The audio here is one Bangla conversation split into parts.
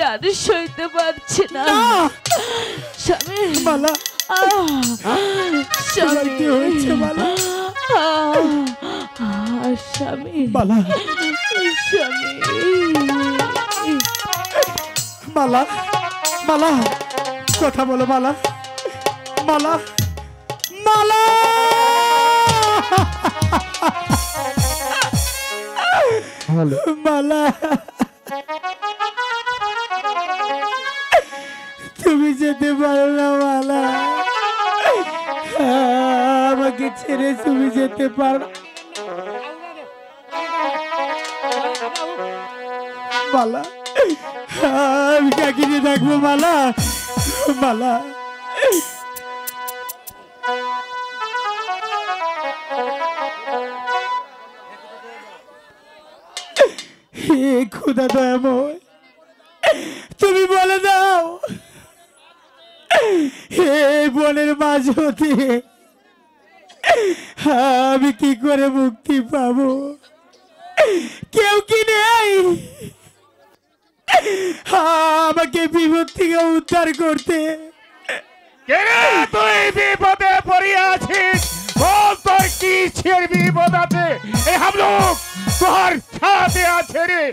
টান সইতে পারছি না স্বামী। মালা স্বামী কি হয়েছে মালা? স্বামী মালা স্বামী মালা মালা কথা বলো মালা মালা মালা মালা তুমি যেতে পারো না মালা আমাকে ছেড়ে তুমি যেতে পারো মালা আমি কাকে নিয়ে থাকবো মালা মালা হে খোদা দয়াময় তুমি বলে দাও হে বনের মাঝ হতে আমি কি করে মুক্তি পাবো কেউ কি নেই আমাকে বিপদ থেকে উদ্ধার করতে তুই বিপদে পড়িয়াছিস বল তোর কিসের বিপদ আছে এই হামলুক তোর সাথে আছে রে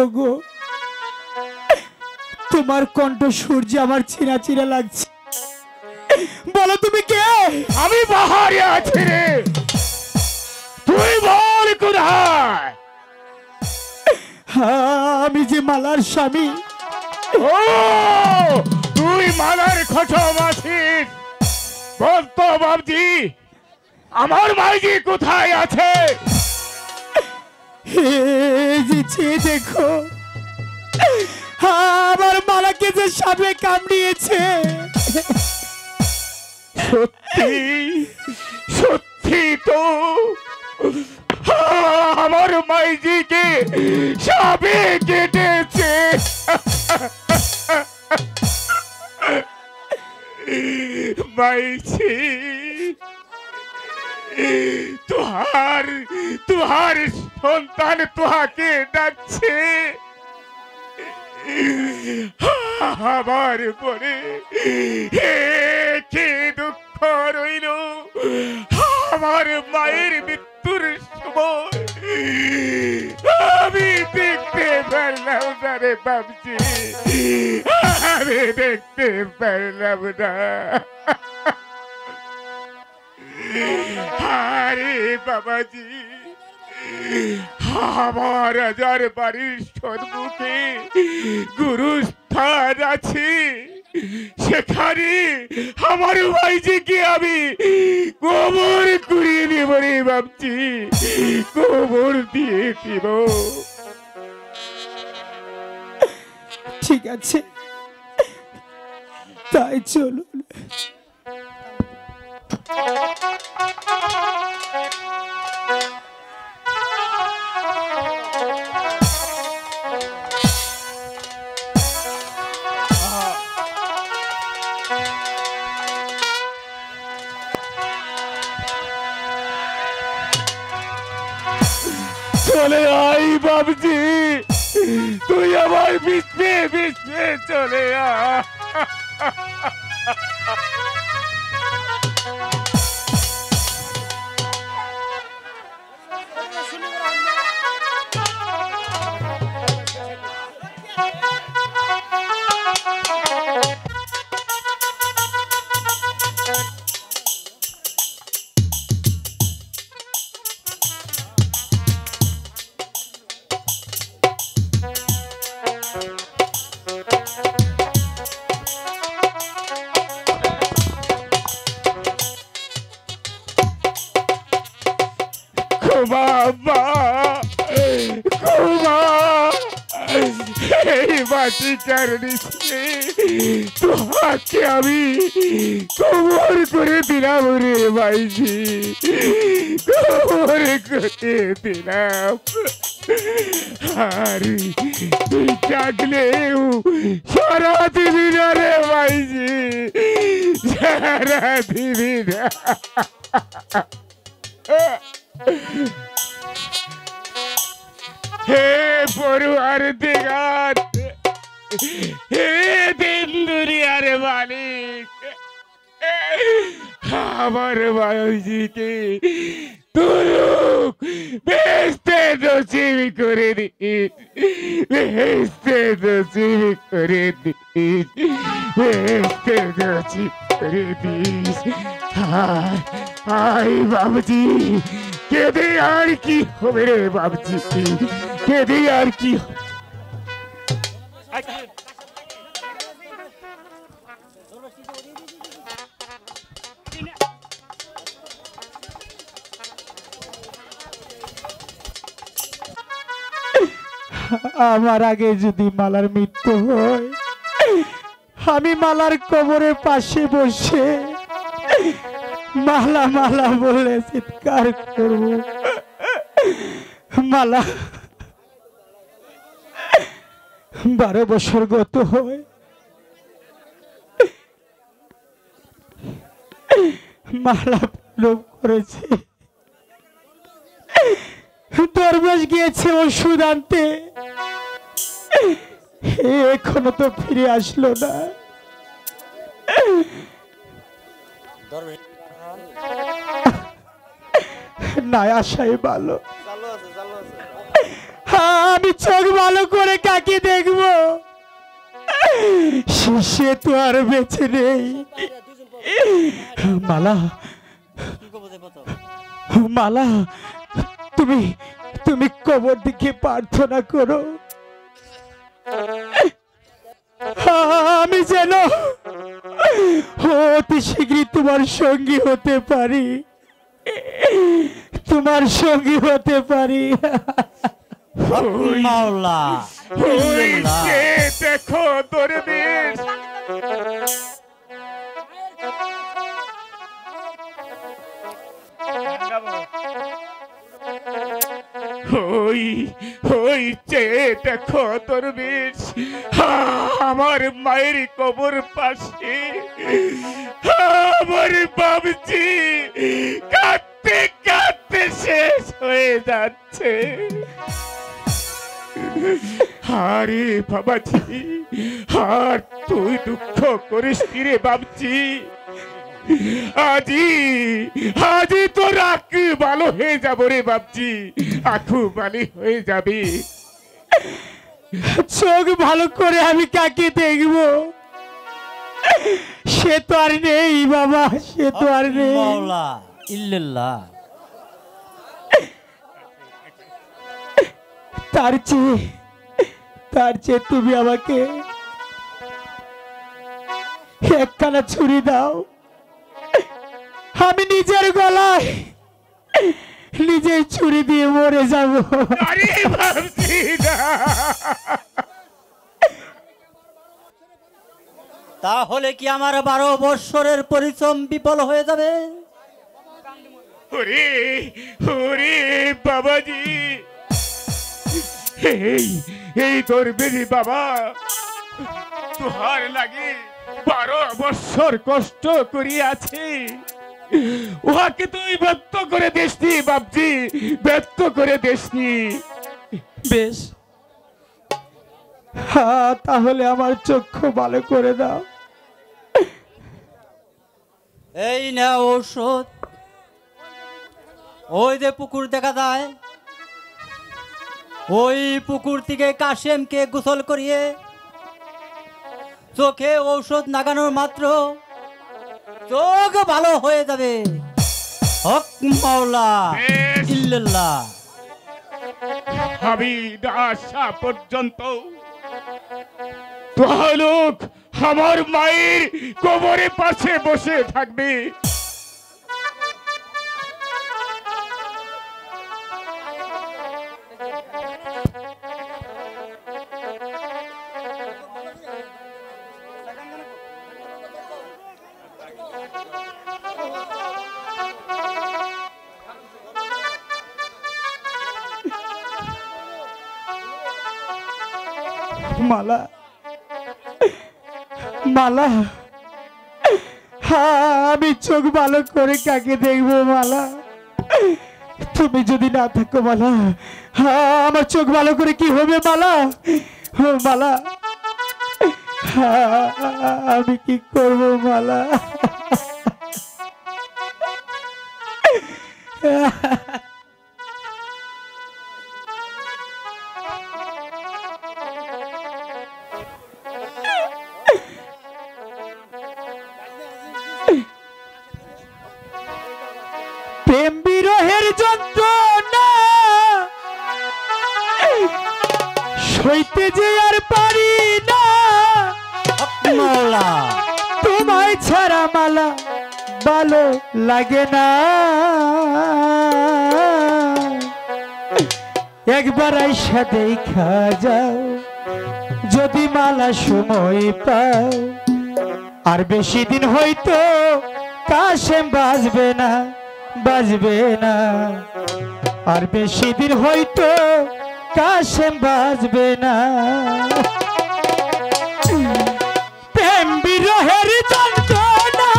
ওগো তোমার কণ্ঠ সূর্য আমার চিনা চিনা লাগছে বলো তুমি কে আমি বাহারে আছি রে তুই বল কোথায় আমি যে মালার স্বামী ও তুই মালার খচম আছিস বল তো বাবজি আমার মাইজি কোথায় আছে যে দেখো আমার মালাকে যে সাপে কামড়িয়েছে সত্যি সত্যি তো আমার মাইজিকে সাপে কেটেছে মাইজি तुहार सन्तान तुहाके डाकছে আমার পরে কি দুঃখ রইল আমার মায়ের মৃত্যুর সময় আমি দেখতে পারলাম না রে বাবজি আমি দেখতে পারলাম না আরে বাবাজি আমার রাজার বাড়ির সম্মুখে গুরুস্থান আছে সেখানে আমার ভাইজিকে আমি কবর করিয়ে দেব রে ভাবছি কবর দিয়ে দিব ঠিক আছে তাই চলুন চলে আই বাবজি তুই আমার বিস্মে বিস্মে চলে আয় বাবা এই বাটি চারণী তোকে আমি কবর করে দিলাম রে ভাইজি কবর করে দিলাম আর তুই ডাকলেও সারা দিবি না রে ভাইজি সারা দিবি না হে পড়ুয়ার দিগার, হে দিন দুনিয়ার মালিক, আমার বাবাজিকে তুরুক বেহেশতে নসিব করে দিস, বেহেশতে নসিব করে দিস, বেহেশতে নসিব করে দিস। আই বাবজি, কেঁদে আর কি হবে রে বাবজি, কেঁদে আর কি হবে? আমার আগে যদি মালার মৃত্যু হয়, আমি মালার কবরের পাশে বসে মালা মালা বলে চিৎকার করব, মালা 12 বছর গত হয়, মালা প্রণব করেছে, দরবেশ গিয়েছে ওষুধ আনতে, এখনো তো ফিরে আসলো না। না আসাই ভালো, আমি চোখ ভালো করে কাকে দেখবো, সে তো আর বেঁচে নেই। মালা, মালা, তুমি তুমি কবর দিকে প্রার্থনা করো, আমি যেন অতি শীঘ্রই তোমার সঙ্গী হতে পারি, তোমার সঙ্গী হতে পারি। মাওলা দেখো দরবেশ, ওই ওই যে দেখো দরবেশ, আমার মায়ের কবর পাশে আমার বাবজি কাঁদতে কাঁদতে শেষ হয়ে যাচ্ছে। আরে বাবাজি, আর তুই দুঃখ করিস রে বাবজি, আজি আজি তোর আঁকু ভালো হয়ে যাব রে বাবজি, আঁকু ভালো হয়ে যাবে। চোখ ভালো করে আমি কাকে দেখবো, সে তো আর নেই বাবা, সে তো আর নেই। মাওলা ইল্লাল্লাহ, তার চেয়ে তুমি আমাকে একখানা ছুরি দাও, আমি নিজের গলায় নিজের ছুরি দিয়ে মরে যাব। আরে বাবজি না, তাহলে কি আমার 12 বৎসরের পরিশ্রম বিফল হয়ে যাবে? ওরে ওরে বাবাজি, এই দরবেশ বাবা তোহার লাগে 12 বছর কষ্ট করিয়াছে, উহাকে তুই ব্যক্ত করে দেসনি বাবজি, ব্যক্ত করে দেসনি। বেশ, হ্যাঁ তাহলে আমার চক্ষু ভালো করে দাও। এই না ঔষধ, ওই যে পুকুর দেখা যায়, ওই পুকুর থেকে কাশেমকে গোসল করিয়ে চোখে ঔষধ লাগানোর মাত্র চোখ ভালো হয়ে যাবে। হক মাওলা ইল্লাল্লাহ। আমি না আসা পর্যন্ত তোহালোক আমার মায়ের কবরের পাশে বসে থাকবে। মালা, মালা, আমি চোখ ভালো করে কাকে দেখবো মালা, তুমি যদি না থাকো মালা, আমার চোখ ভালো করে কি হবে মালা? ও মালা, আমি কি করব মালা? প্রেম বিরহের যন্ত্রণা সইতে যে আর পারি না, মৌলা তোমায় ছাড়া মালা ভালো লাগে না। একবার আইসা দেখা যাও যদি মালা সময় পাও, আর বেশি দিন হয়তো কাশেম বাজবে না, বাজবে না। আর বেশি দিন হয়তো কাশেম বাজবে না। প্রেম বিরহের যন্ত্রণা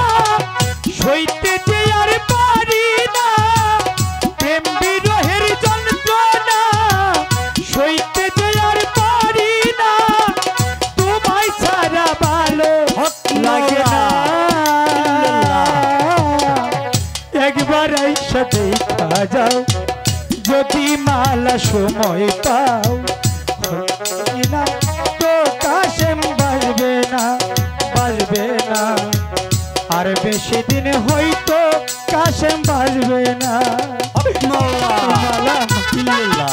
সইতে যে আর পারি না, প্রেম বিরহের যন্ত্রণা সইতে যে আর পারি না, তোমায় ছাড়া ভালো লাগে না। একবার আইসা দেখা যাও যদি মালা সময় পাও, না তো কাশেম বাজবে না, বাজবে না। আর বেশি দিন হয়তো কাশেম বাজবে না। মৌলা মালা ইল্লাল্লাহ।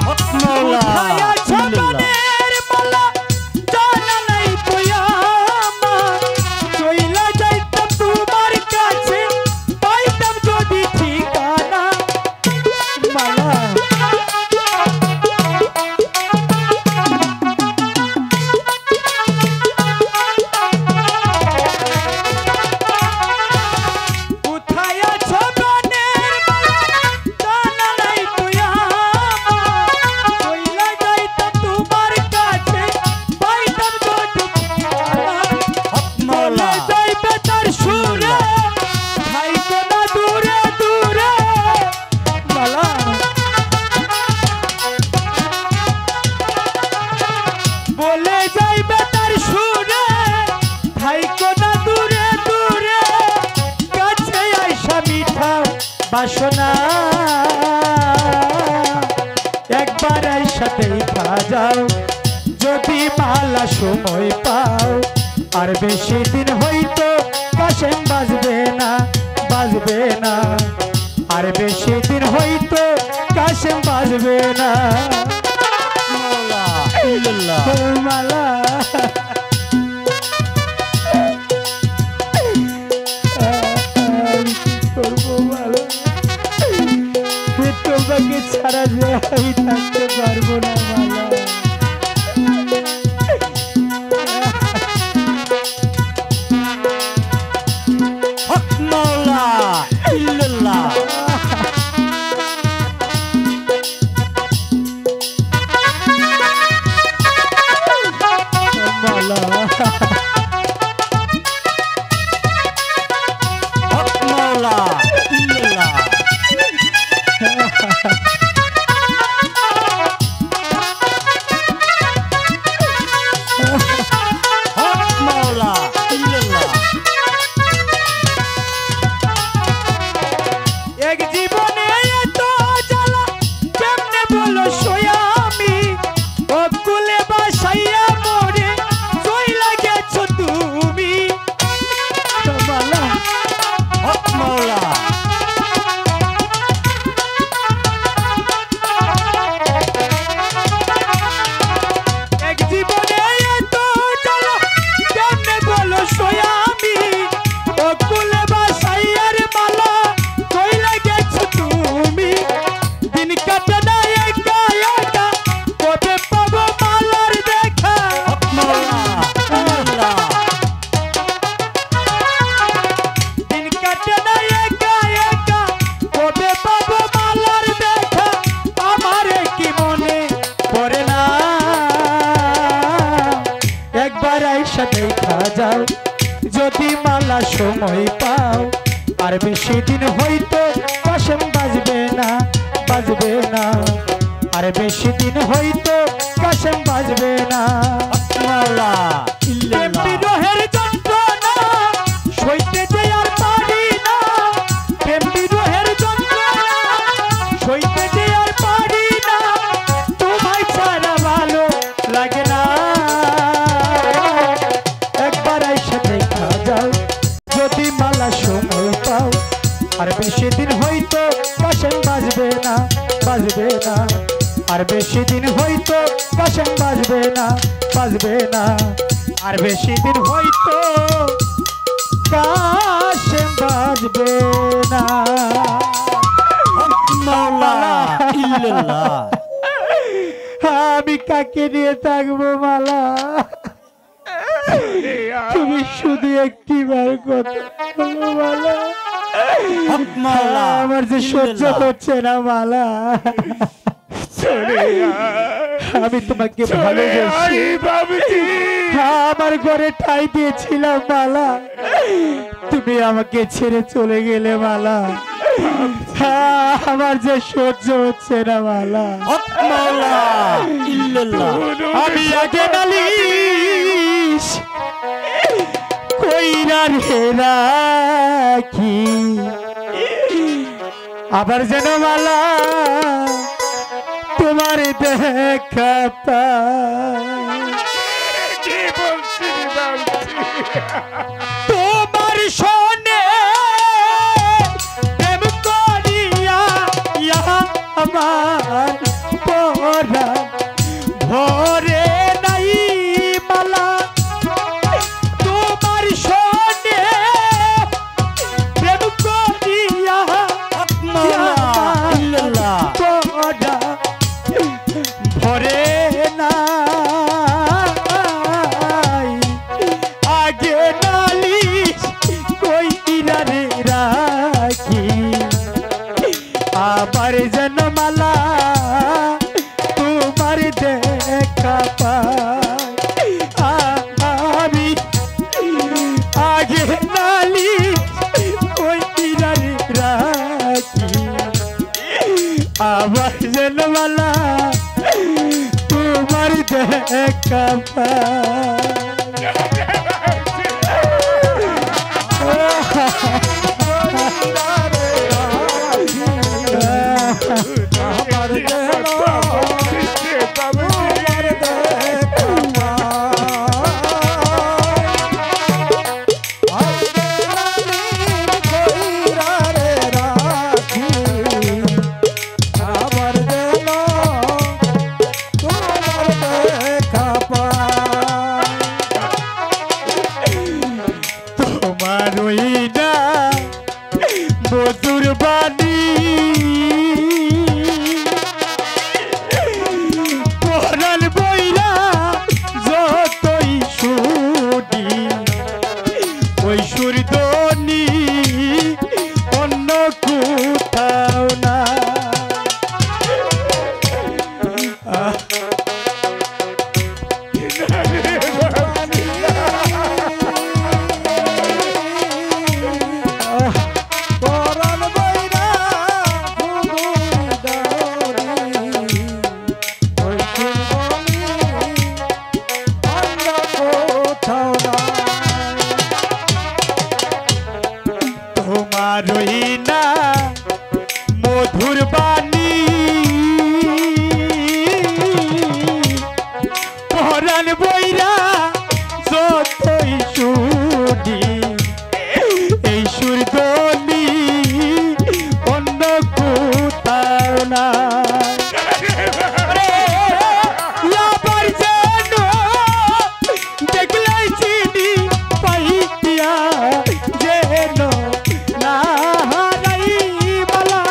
কোথায় আছো মনের মালা, জানা নাই তো আমার। চইলা যাইতাম তোমার কাছে, পাইতাম যদি ঠিকানা। মালা কোথায় আছো মনের মালা, জানা নাই তো আমার। চইলা যাইতাম তোমার কাছে, পাইতাম যদি ঠিকানা। মৌলা মনে যাইবে তার সুরে, থাইকো না দূরে দূরে। মালা বলে যাইবে তার সুরে, থাইকো না দূরে দূরে। কাছে আইসা মিঠাও বাসনা, একবার আইসা দেখা যাও যদি মালা সময় পাও। আর বেশি দিন হইতো কাশেম বাজবে না, বাজবে না। আর বেশি দিন হইতো কাশেম বাজবে না। মৌলা ইল্লাল্লাহ। ও মালা আমি কি করবো মালা? তোমাকে ছাড়া যে আমি থাকতে পারবো না মালা। মৌলা ইল্লাল্লাহ। মালা মৌলা ইল্লাল্লাহ। এসে দেখা যাও যদি মালা সময় পাও আর বেশি দিন হইতো কাশেম বাজবে না বাজবে না আর বেশি দিন হইতো কাশেম বাজবে না মাওলা ইল্লাল্লাহ বিরহের যন্ত্রণা সইতে যে আর পারি না প্রেম বিরহের যন্ত্রণা সইতে যে আর পারি না তোমায় ছাড়া ভালো লাগে না একবার এসে দেখা যাও যদি মালা সময় পাও আর বেশি দিন হইতো কাশেম বাজবে না বাজবে না আর বেশি দিন হইতো কাশেম বাজবে না বাজবে না আর বেশি দিন হইতো কাশেম বাজবে না মাওলা ইল্লাল্লাহ আমি কাকে নিয়ে থাকবো মালা তুমি শুধু একটি বার কথা বলো মালা মাওলা আমার যে সহ্য হচ্ছে না মালা আমি তোমাকে ভালোবাসি আমার ঘরে ঠাই দিয়েছিলাম মালা তুমি আমাকে ছেড়ে চলে গেলে মালা আমার যে সহ্য হচ্ছে না মালা মাওলা ইল্লাল্লাহ আমি আগে নালিশ কইরা রে রাখি আবার যেন মালা তোমার দেখা তোমার শোনে প্রেম করিয়া আমার পরা ভরে নাই মালা তোমার শোনে প্রেম করিয়া মাওলা ইল্লাল্লাহ পরা ভরে নাই আগে নালিশ কইরা রে রাখি আবার যেন মালা তোমার দেখা পাই আমি আগে নালিশ কইরা রে রাখি আবার যেন মালা তোমার দেখা তোমার ওই না মধুর বাণী পরাণ বইরা যতই শুনি ওই সুরধ্বনি অন্য কোথাও না পরাণ বইরা ওই সুরধ্বনি অন্য কোথাও না তোমার ওই না মধুর বাণী পরাণ বইরা যতই শুনি এই সুরধ্বনি অন্য কোথাও না আবার যেন দেখলাই চিনি পাইয়া যেন না হারাই মালা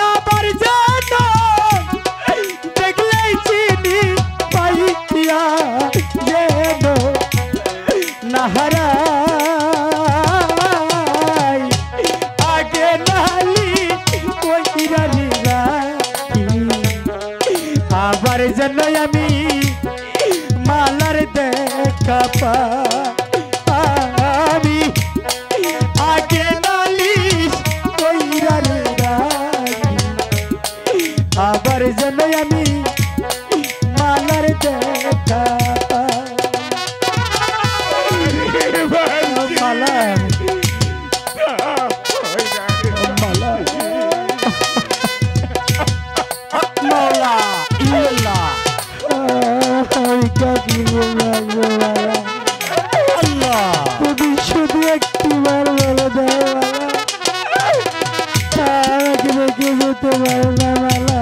আবার যেন দেখলাই চিনি পাইয়া যেন না হারাই যেন আমি মালার দেখা পাই আগে নালিশ কইরা রে রাখি আবার যেন আমি মালার দেখা পাই মালা মালা মৌলা ইল্লাল্লাহ আমি কাকি বলবো আল্লাহ তুমি শুধু একটিবার বলে দাও আমাকে রেখে যেতে পারো না মালা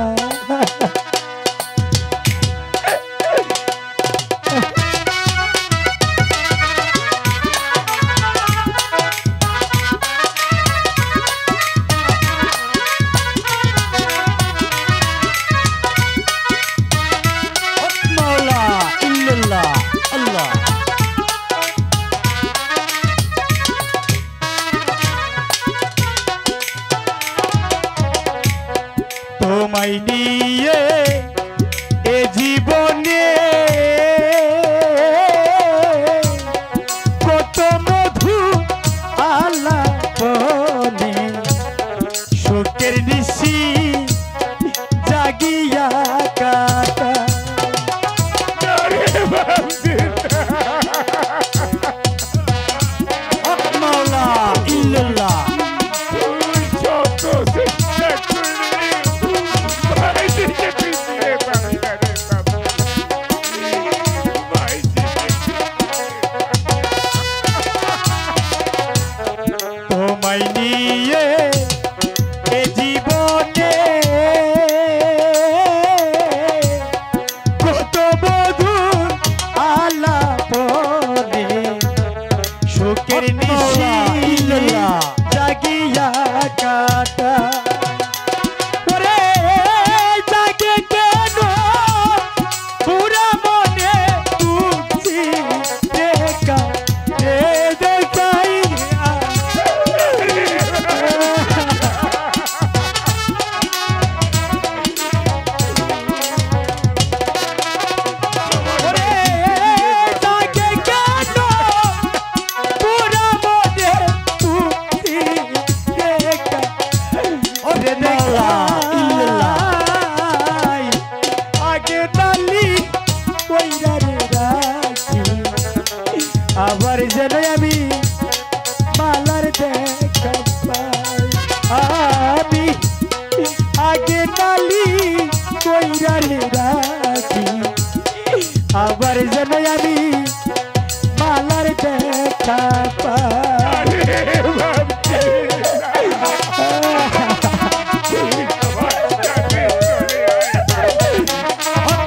মৌলা ইল্লাল্লাহ আল্লাহ তোমায় নিয়ে এ জীবনে কত মধু আলাপনে শোকের নিশি জাগিয়া কাটা মৌলা ইল্লাল্লাহ তোমায় নিয়ে এ জীবনে কত মধুর আলাপনে শোকের নিশি জাগিয়া কাটা ওরে জাগে কেন পুরা মনে তুলছি দেখা রে দেখাই ওরে জাগে কেন পুরা মনে তুলছি দেখা ওরে মৌলা ইল্লাল্লাহ আগে তালি কইরা রে রাখি আবার যেন আমি মালার দেখা পাই আমি আগে তালি কইরা রে রাখি আবার যেন আমি মালার দেখা পাই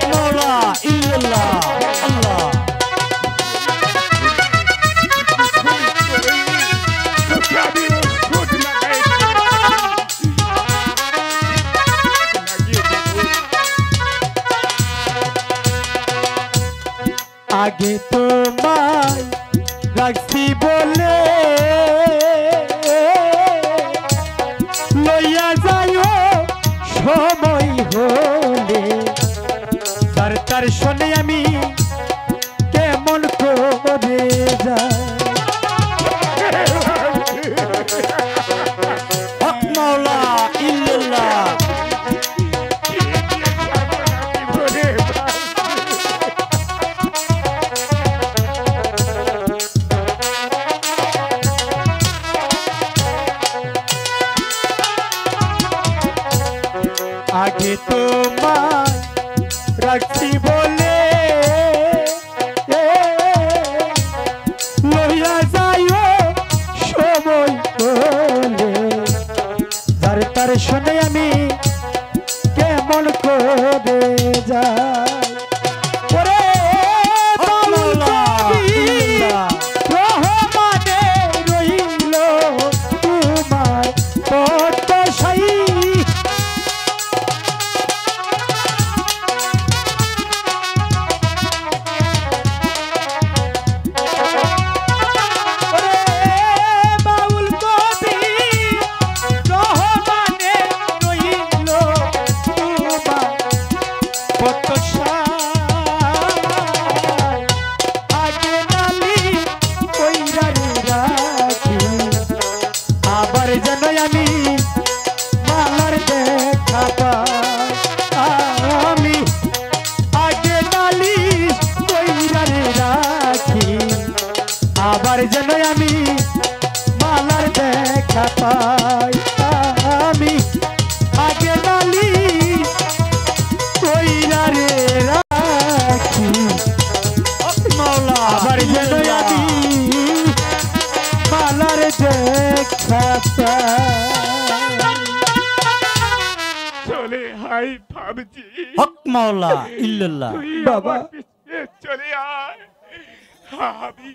মৌলা ইল্লাল্লাহ আল্লাহ আগে তোমায় রাখছি বলে লইয়া যাইও সময় হলে তার শোনে আমি কেমন করে যাই মৌলা ইল্লাল্লাহ আগে তোমায় রাখছি বলে লইয়া যাইও সময় হলে তার শোনে আমি কেমন করে যাই ওরে মৌলা ইল্লাল্লাহ রহমানে রইল তোমার কত সাই কত আবার যেন আমি মালার দেখা পাই। আমি আগে নালি কইরা রে রাখি, হক মাওলা আবার যেন আমি মালার দেখা পাই। চলে হাই ভাবছি হক মাওলা ইল্লাল্লাহ। তুই বাবা। আমার পিছনে চলে আয়। আমি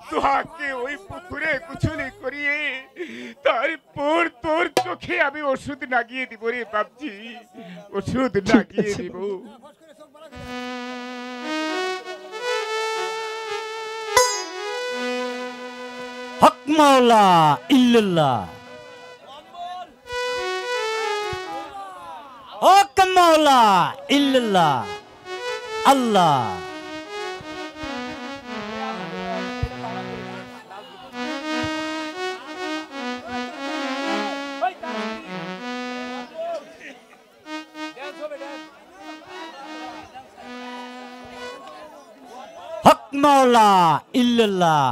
তোহাকে ওই পুকুরে কুচুলি করিয়ে তারপর তোর চোখে আমি ওষুধ লাগিয়ে দিব রে ভাবছি, ওষুধ লাগিয়ে আছে দিব। হক মাওলা ইল্লাল্লাহ। হক মাওলা ইল্লাল্লাহ। আল্লাহ হক মাওলা ইল্লাল্লাহ।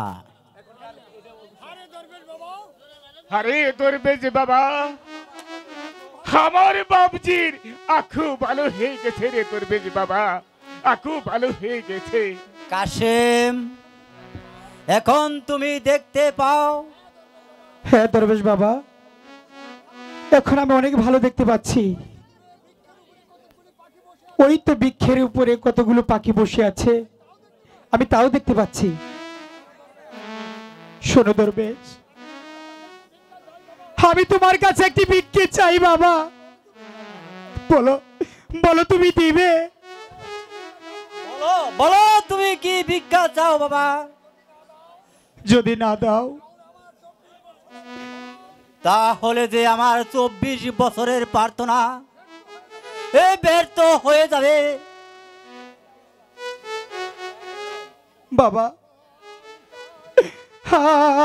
আরে দরবেশ বাবা, আমার বাবজির আখু ভালো হয়ে গেছে রে দরবেশ বাবা, আখু ভালো হয়ে গেছে। কাশেম, এখন তুমি দেখতে পাও? হ্যাঁ দরবেশ বাবা, এখন আমি অনেক ভালো দেখতে পাচ্ছি। ওই তো বৃক্ষের উপরে কতগুলো পাখি বসে আছে, আমি তাও দেখতে পাচ্ছি। শোনো দরবেশ, আমি তোমার কাছে একটি ভিক্ষে চাই বাবা। বলো বলো তুমি দিবে? বলো বলো, তুমি কি ভিক্ষা চাও বাবা? যদি না দাও তাহলে যে আমার 24 বছরের প্রার্থনা এ ব্যর্থ হয়ে যাবে বাবা।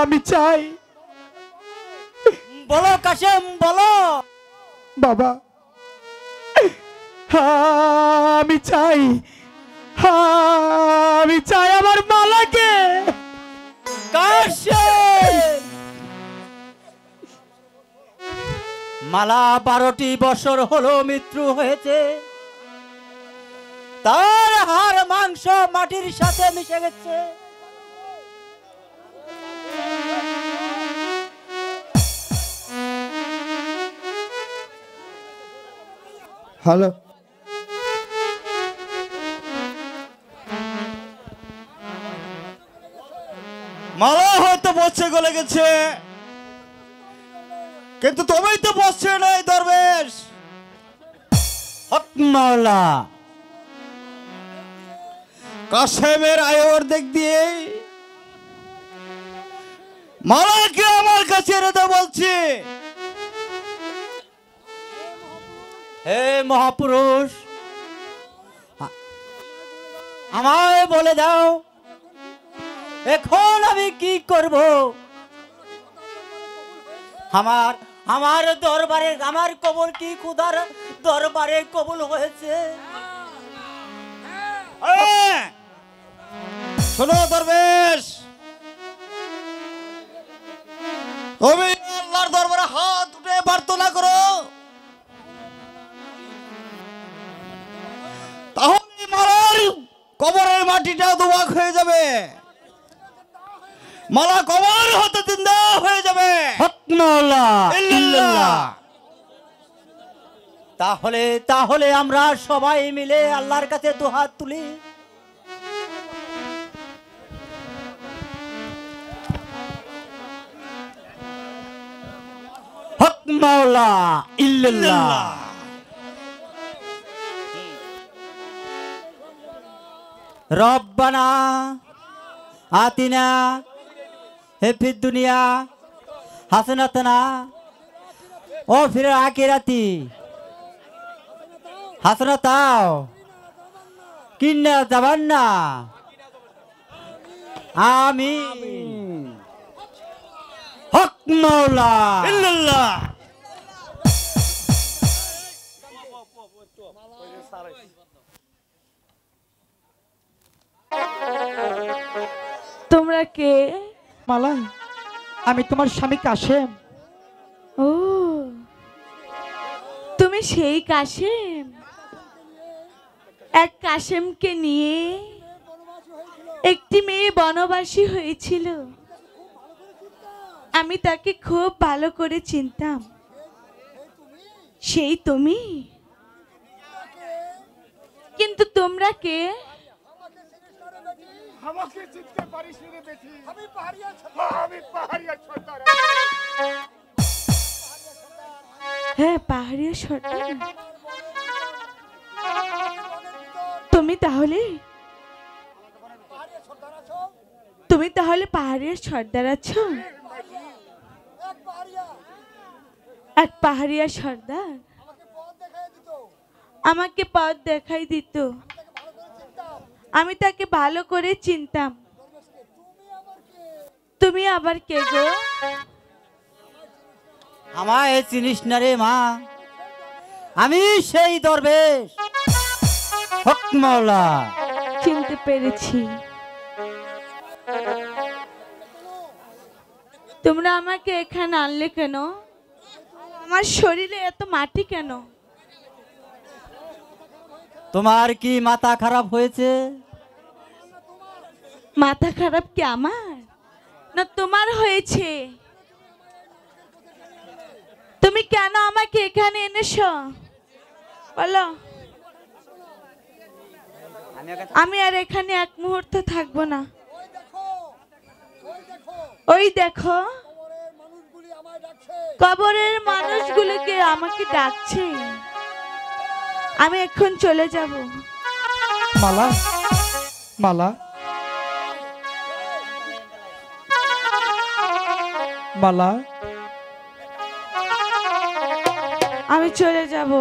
আমি চাই বলো কাশেম, বলো। বাবা, আমি চাই, আমি চাই আমার মালাকে। কাশেম, মালা 12টি বছর হলো মৃত্যু হয়েছে, তার হাড় মাংস মাটির সাথে মিশে গেছে। হ্যালো, মালা হয়তো বসছে গলে গেছে, কিন্তু তুমি তো বসছে নাই দরবেশ। হক মাওলা, কাশেমের আয়ের দিক দিয়ে মালাকে আমার কাছে এনে দাও বলছি। হে মহাপুরুষ, আমায় বলে দাও এখন আমি কি করব? আমার দরবারে আমার কবর কি খুদার দরবারে কবুল হয়েছে? শোনো দরবেশ, তুমি আল্লাহর দরবারে হাত উঠে প্রার্থনা করো, তাহলে মালার কবরের মাটিটা দুবাক হয়ে যাবে, মালা কবর হতে জিন্দা হয়ে যাবে। হক মাওলা ইল্লাল্লাহ। তাহলে আমরা সবাই মিলে আল্লাহর কাছে দুহাত তুলি। হক মাওলা ইল্লাল্লাহ। রব্বানা আতিনা ফিদ দুনিয়া হাসানাতানা ও ফির আখিরাতি হাসানাতাও কিন্না যাবান্না। আমিন। হক মাওলা ইল্লাল্লাহ। তোমরা কে? মালা, আমি তোমার স্বামী কাশেম। ও, তুমি সেই কাশেম? এক কাশেমকে নিয়ে একটি মেয়ে বনবাসী হয়েছিল। আমি তাকে খুব ভালো করে চিনতাম। সেই তুমি? কিন্তু তোমরা কে? আমাকে চিনতে পারিস রে বেটি? আমি পাহাড়িয়া সর্দার। হ্যাঁ, পাহাড়িয়া সর্দার। তুমি তাহলে পাহাড়িয়া সর্দার আছো? এক পাহাড়িয়া সর্দার আমাকে পথ দেখাই দিত। আমি তাকে ভালো করে চিনতাম। তুমি আবার কে গো? আমায় চিনিস না রে মা? আমি সেই দরবেশ হক মাওলা। চিনতে পেরেছি। তোমরা আমাকে এখানে আনলে কেন? আমার শরীরে এত মাটি কেন? তোমার কি মাথা খারাপ হয়েছে? মাথা খারাপ কি আমার না তোমার হয়েছে? তুমি কেন আমাকে এখানে এনেছো বলো? আমি আর এখানে এক মুহূর্ত থাকবো না। ওই দেখো, কবরের মানুষগুলোকে আমাকে ডাকছে। আমি এখন চলে যাব। মালা, মালা, মালা, আমি চলে যাব।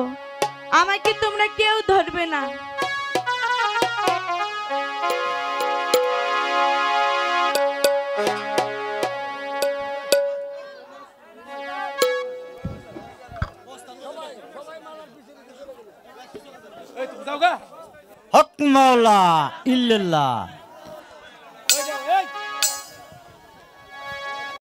আমাকে তোমরা কেউ ধরবে না। হক মাওলা ইল্লাল্লাহ।